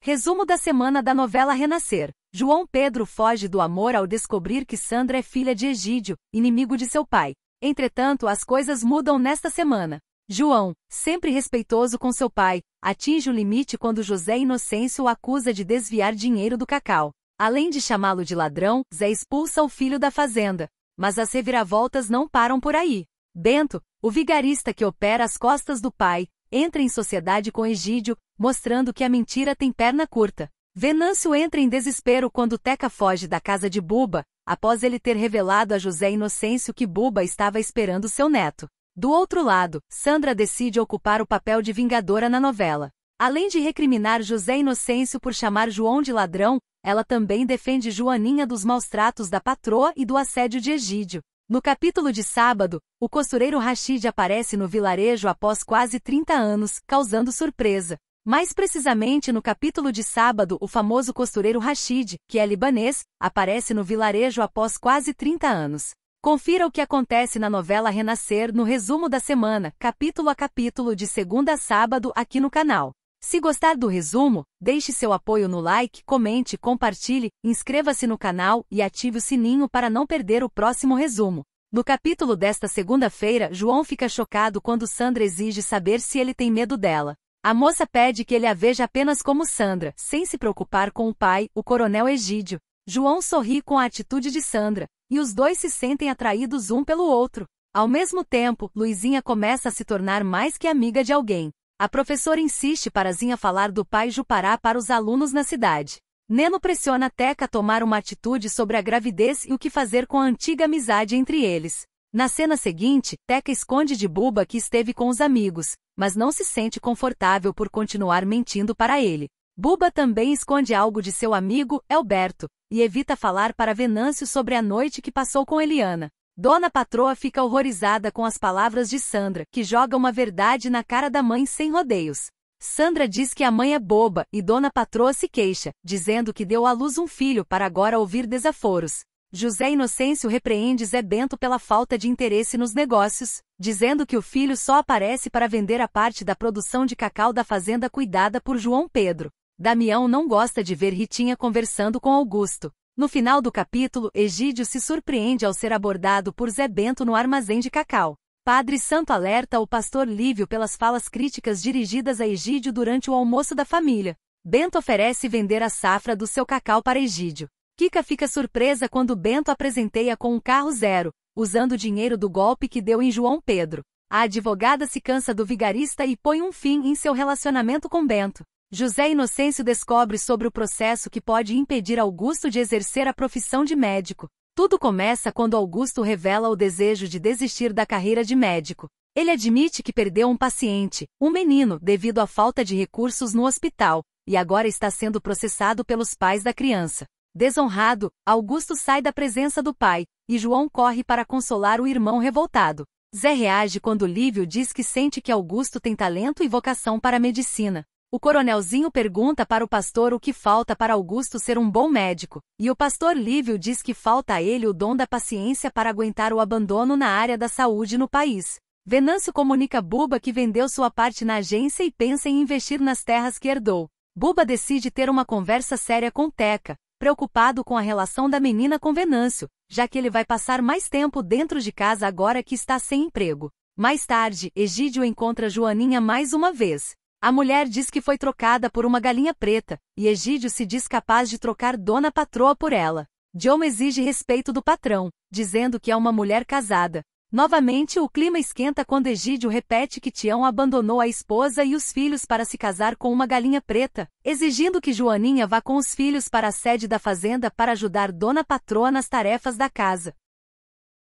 Resumo da semana da novela Renascer. João Pedro foge do amor ao descobrir que Sandra é filha de Egídio, inimigo de seu pai. Entretanto, as coisas mudam nesta semana. João, sempre respeitoso com seu pai, atinge o limite quando José Inocêncio o acusa de desviar dinheiro do Cacau. Além de chamá-lo de ladrão, Zé expulsa o filho da fazenda. Mas as reviravoltas não param por aí. Bento, o vigarista que opera às costas do pai, entra em sociedade com Egídio, mostrando que a mentira tem perna curta. Venâncio entra em desespero quando Teca foge da casa de Buba, após ele ter revelado a José Inocêncio que Buba estava esperando seu neto. Do outro lado, Sandra decide ocupar o papel de vingadora na novela. Além de recriminar José Inocêncio por chamar João de ladrão, ela também defende Joaninha dos maus tratos da patroa e do assédio de Egídio. No capítulo de sábado, o costureiro Rachid aparece no vilarejo após quase 30 anos, causando surpresa. Mais precisamente no capítulo de sábado, o famoso costureiro Rachid, que é libanês, aparece no vilarejo após quase 30 anos. Confira o que acontece na novela Renascer no resumo da semana, capítulo a capítulo de segunda a sábado aqui no canal. Se gostar do resumo, deixe seu apoio no like, comente, compartilhe, inscreva-se no canal e ative o sininho para não perder o próximo resumo. No capítulo desta segunda-feira, João fica chocado quando Sandra exige saber se ele tem medo dela. A moça pede que ele a veja apenas como Sandra, sem se preocupar com o pai, o coronel Egídio. João sorri com a atitude de Sandra, e os dois se sentem atraídos um pelo outro. Ao mesmo tempo, Luizinha começa a se tornar mais que amiga de alguém. A professora insiste para Zinha falar do pai Jupará para os alunos na cidade. Neno pressiona Teca a tomar uma atitude sobre a gravidez e o que fazer com a antiga amizade entre eles. Na cena seguinte, Teca esconde de Buba que esteve com os amigos, mas não se sente confortável por continuar mentindo para ele. Buba também esconde algo de seu amigo, Elberto, e evita falar para Venâncio sobre a noite que passou com Eliana. Dona Patroa fica horrorizada com as palavras de Sandra, que joga uma verdade na cara da mãe sem rodeios. Sandra diz que a mãe é boba e Dona Patroa se queixa, dizendo que deu à luz um filho para agora ouvir desaforos. José Inocêncio repreende Zé Bento pela falta de interesse nos negócios, dizendo que o filho só aparece para vender a parte da produção de cacau da fazenda cuidada por João Pedro. Damião não gosta de ver Ritinha conversando com Augusto. No final do capítulo, Egídio se surpreende ao ser abordado por Zé Bento no armazém de cacau. Padre Santo alerta o pastor Lívio pelas falas críticas dirigidas a Egídio durante o almoço da família. Bento oferece vender a safra do seu cacau para Egídio. Kika fica surpresa quando Bento a presenteia com um carro zero, usando o dinheiro do golpe que deu em João Pedro. A advogada se cansa do vigarista e põe um fim em seu relacionamento com Bento. José Inocêncio descobre sobre o processo que pode impedir Augusto de exercer a profissão de médico. Tudo começa quando Augusto revela o desejo de desistir da carreira de médico. Ele admite que perdeu um paciente, um menino, devido à falta de recursos no hospital, e agora está sendo processado pelos pais da criança. Desonrado, Augusto sai da presença do pai, e João corre para consolar o irmão revoltado. Zé reage quando Lívio diz que sente que Augusto tem talento e vocação para a medicina. O coronelzinho pergunta para o pastor o que falta para Augusto ser um bom médico, e o pastor Lívio diz que falta a ele o dom da paciência para aguentar o abandono na área da saúde no país. Venâncio comunica Buba que vendeu sua parte na agência e pensa em investir nas terras que herdou. Buba decide ter uma conversa séria com Teca, preocupado com a relação da menina com Venâncio, já que ele vai passar mais tempo dentro de casa agora que está sem emprego. Mais tarde, Egídio encontra Joaninha mais uma vez. A mulher diz que foi trocada por uma galinha preta, e Egídio se diz capaz de trocar Dona Patroa por ela. Diomo exige respeito do patrão, dizendo que é uma mulher casada. Novamente o clima esquenta quando Egídio repete que Tião abandonou a esposa e os filhos para se casar com uma galinha preta, exigindo que Joaninha vá com os filhos para a sede da fazenda para ajudar Dona Patroa nas tarefas da casa.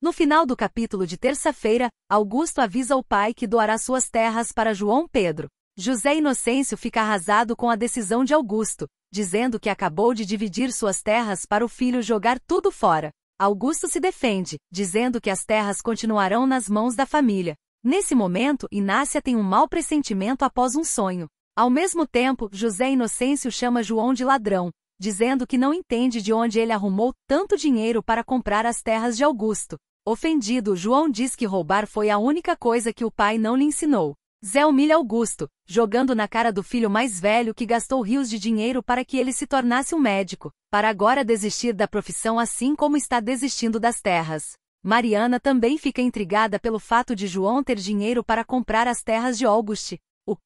No final do capítulo de terça-feira, Augusto avisa o pai que doará suas terras para João Pedro. José Inocêncio fica arrasado com a decisão de Augusto, dizendo que acabou de dividir suas terras para o filho jogar tudo fora. Augusto se defende, dizendo que as terras continuarão nas mãos da família. Nesse momento, Inácia tem um mau pressentimento após um sonho. Ao mesmo tempo, José Inocêncio chama João de ladrão, dizendo que não entende de onde ele arrumou tanto dinheiro para comprar as terras de Augusto. Ofendido, João diz que roubar foi a única coisa que o pai não lhe ensinou. Zé humilha Augusto, jogando na cara do filho mais velho que gastou rios de dinheiro para que ele se tornasse um médico, para agora desistir da profissão assim como está desistindo das terras. Mariana também fica intrigada pelo fato de João ter dinheiro para comprar as terras de Auguste.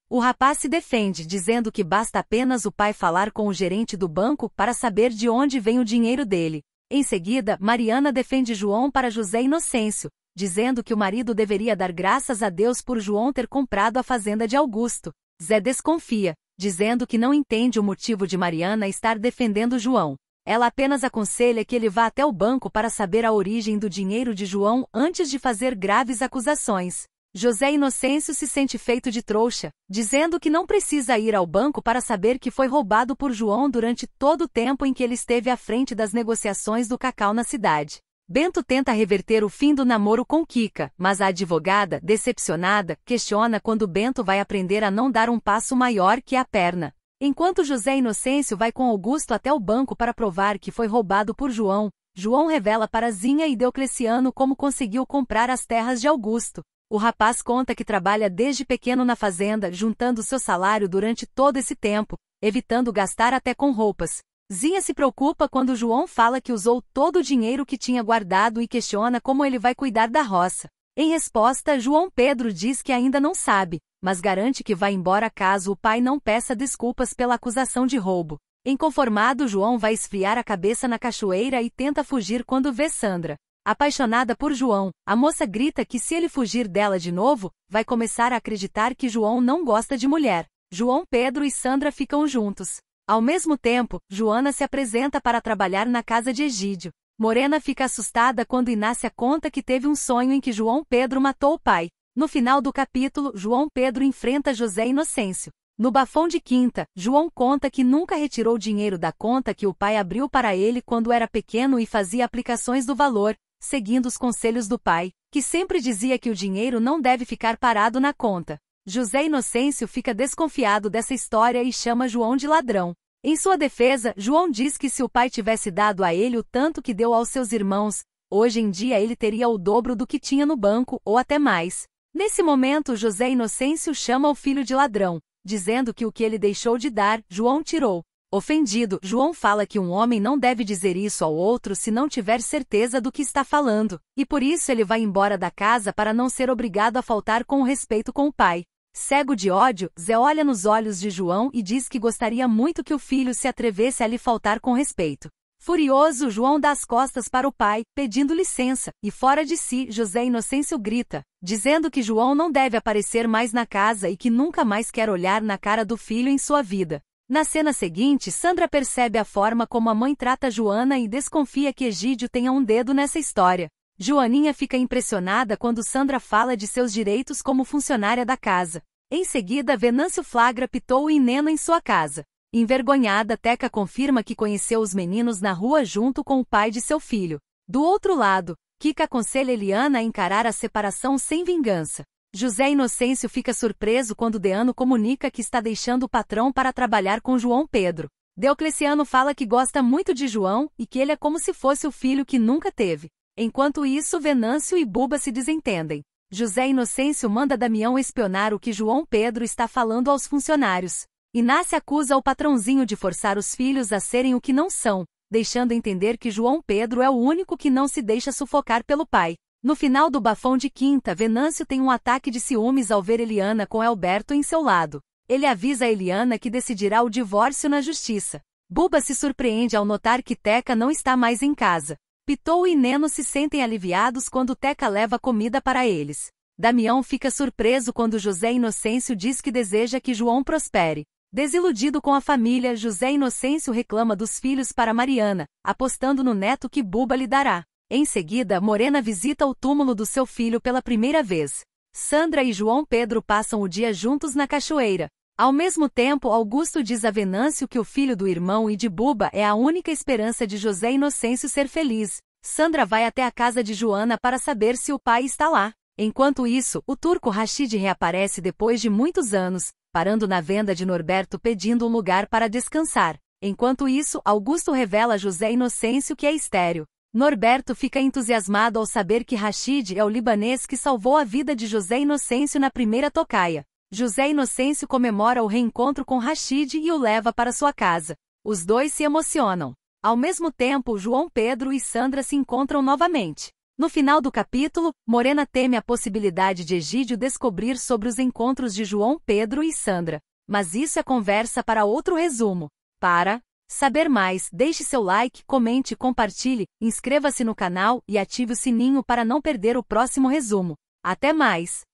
O rapaz se defende, dizendo que basta apenas o pai falar com o gerente do banco para saber de onde vem o dinheiro dele. Em seguida, Mariana defende João para José Inocêncio, dizendo que o marido deveria dar graças a Deus por João ter comprado a fazenda de Augusto. Zé desconfia, dizendo que não entende o motivo de Mariana estar defendendo João. Ela apenas aconselha que ele vá até o banco para saber a origem do dinheiro de João antes de fazer graves acusações. José Inocêncio se sente feito de trouxa, dizendo que não precisa ir ao banco para saber que foi roubado por João durante todo o tempo em que ele esteve à frente das negociações do cacau na cidade. Bento tenta reverter o fim do namoro com Kika, mas a advogada, decepcionada, questiona quando Bento vai aprender a não dar um passo maior que a perna. Enquanto José Inocêncio vai com Augusto até o banco para provar que foi roubado por João, João revela para Zinha e Deocleciano como conseguiu comprar as terras de Augusto. O rapaz conta que trabalha desde pequeno na fazenda, juntando seu salário durante todo esse tempo, evitando gastar até com roupas. Zinha se preocupa quando João fala que usou todo o dinheiro que tinha guardado e questiona como ele vai cuidar da roça. Em resposta, João Pedro diz que ainda não sabe, mas garante que vai embora caso o pai não peça desculpas pela acusação de roubo. Inconformado, João vai esfriar a cabeça na cachoeira e tenta fugir quando vê Sandra. Apaixonada por João, a moça grita que se ele fugir dela de novo, vai começar a acreditar que João não gosta de mulher. João Pedro e Sandra ficam juntos. Ao mesmo tempo, Joana se apresenta para trabalhar na casa de Egídio. Morena fica assustada quando Inácia conta que teve um sonho em que João Pedro matou o pai. No final do capítulo, João Pedro enfrenta José Inocêncio. No bafão de quinta, João conta que nunca retirou dinheiro da conta que o pai abriu para ele quando era pequeno e fazia aplicações do valor, seguindo os conselhos do pai, que sempre dizia que o dinheiro não deve ficar parado na conta. José Inocêncio fica desconfiado dessa história e chama João de ladrão. Em sua defesa, João diz que se o pai tivesse dado a ele o tanto que deu aos seus irmãos, hoje em dia ele teria o dobro do que tinha no banco, ou até mais. Nesse momento, José Inocêncio chama o filho de ladrão, dizendo que o que ele deixou de dar, João tirou. Ofendido, João fala que um homem não deve dizer isso ao outro se não tiver certeza do que está falando, e por isso ele vai embora da casa para não ser obrigado a faltar com o respeito com o pai. Cego de ódio, Zé olha nos olhos de João e diz que gostaria muito que o filho se atrevesse a lhe faltar com respeito. Furioso, João dá as costas para o pai, pedindo licença, e fora de si, José Inocêncio grita, dizendo que João não deve aparecer mais na casa e que nunca mais quer olhar na cara do filho em sua vida. Na cena seguinte, Sandra percebe a forma como a mãe trata Joana e desconfia que Egídio tenha um dedo nessa história. Joaninha fica impressionada quando Sandra fala de seus direitos como funcionária da casa. Em seguida, Venâncio flagra Pitou e Neno em sua casa. Envergonhada, Teca confirma que conheceu os meninos na rua junto com o pai de seu filho. Do outro lado, Kika aconselha Eliana a encarar a separação sem vingança. José Inocêncio fica surpreso quando Deano comunica que está deixando o patrão para trabalhar com João Pedro. Deocleciano fala que gosta muito de João e que ele é como se fosse o filho que nunca teve. Enquanto isso, Venâncio e Buba se desentendem. José Inocêncio manda Damião espionar o que João Pedro está falando aos funcionários. Inácia acusa o patrãozinho de forçar os filhos a serem o que não são, deixando entender que João Pedro é o único que não se deixa sufocar pelo pai. No final do bafão de quinta, Venâncio tem um ataque de ciúmes ao ver Eliana com Alberto em seu lado. Ele avisa a Eliana que decidirá o divórcio na justiça. Buba se surpreende ao notar que Teca não está mais em casa. Pitou e Neno se sentem aliviados quando Teca leva comida para eles. Damião fica surpreso quando José Inocêncio diz que deseja que João prospere. Desiludido com a família, José Inocêncio reclama dos filhos para Mariana, apostando no neto que Buba lhe dará. Em seguida, Morena visita o túmulo do seu filho pela primeira vez. Sandra e João Pedro passam o dia juntos na cachoeira. Ao mesmo tempo, Augusto diz a Venâncio que o filho do irmão e de Buba é a única esperança de José Inocêncio ser feliz. Sandra vai até a casa de Joana para saber se o pai está lá. Enquanto isso, o turco Rachid reaparece depois de muitos anos, parando na venda de Norberto pedindo um lugar para descansar. Enquanto isso, Augusto revela a José Inocêncio que é estéril. Norberto fica entusiasmado ao saber que Rachid é o libanês que salvou a vida de José Inocêncio na primeira tocaia. José Inocêncio comemora o reencontro com Rachid e o leva para sua casa. Os dois se emocionam. Ao mesmo tempo, João Pedro e Sandra se encontram novamente. No final do capítulo, Morena teme a possibilidade de Egídio descobrir sobre os encontros de João Pedro e Sandra. Mas isso é conversa para outro resumo. Para saber mais, deixe seu like, comente, compartilhe, inscreva-se no canal e ative o sininho para não perder o próximo resumo. Até mais!